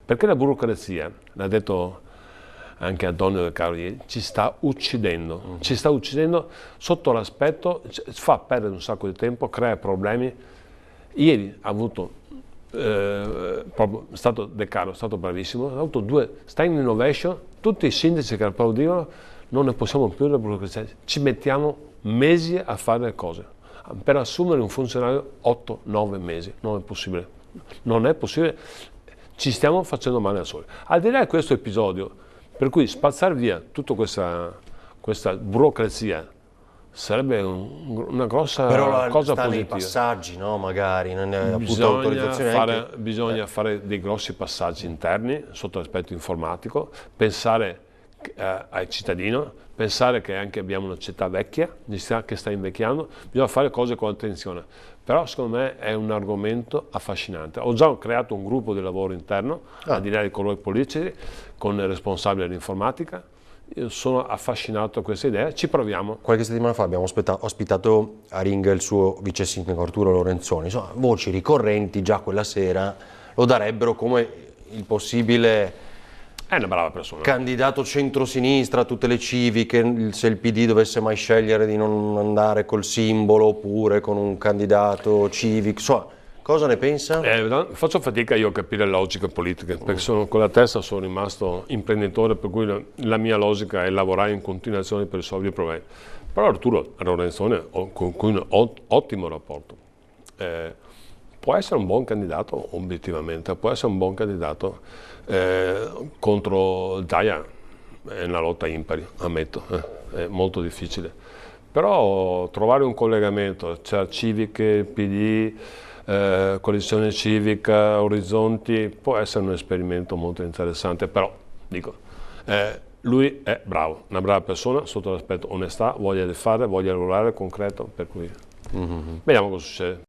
Perché la burocrazia, l'ha detto anche Antonio De Caro ieri, ci sta uccidendo sotto l'aspetto, fa perdere un sacco di tempo, crea problemi. Ieri ha avuto, proprio De Caro è stato bravissimo, ha avuto 2 standing innovation, tutti i sindaci che applaudivano, non ne possiamo più la burocrazia, ci mettiamo mesi a fare le cose. Per assumere un funzionario 8-9 mesi, non è possibile, non è possibile, ci stiamo facendo male da soli. Al di là di questo episodio, per cui spazzare via tutta questa burocrazia sarebbe una grossa Però cosa sta nei positiva. passaggi, no? Magari, non è appunto autorizzazione Bisogna fare dei grossi passaggi interni sotto l'aspetto informatico, pensare al cittadino, pensare che anche abbiamo una città vecchia, che sta invecchiando, bisogna fare cose con attenzione. Però secondo me è un argomento affascinante. Ho già creato un gruppo di lavoro interno, al di là dei colori politici, con il responsabile dell'informatica. Io sono affascinato da questa idea, ci proviamo. Qualche settimana fa abbiamo ospitato a Ring il suo vice sindaco Arturo Lorenzoni. Insomma, voci ricorrenti già quella sera lo darebbero come il possibile È una brava persona. candidato centrosinistra a tutte le civiche, se il PD dovesse mai scegliere di non andare col simbolo oppure con un candidato civico. Insomma, cosa ne pensa? Faccio fatica io a capire logiche politiche, perché con la testa sono rimasto imprenditore, per cui la mia logica è lavorare in continuazione per risolvere i problemi. Però Arturo Lorenzoni, con cui ho un ottimo rapporto, può essere un buon candidato, obiettivamente, può essere un buon candidato contro Zaia, è una lotta impari, ammetto, è molto difficile. Però trovare un collegamento tra civiche, PD, coalizione civica, orizzonti, può essere un esperimento molto interessante, però dico, lui è bravo, una brava persona sotto l'aspetto onestà, voglia di fare, voglia di lavorare, concreto, per cui vediamo cosa succede.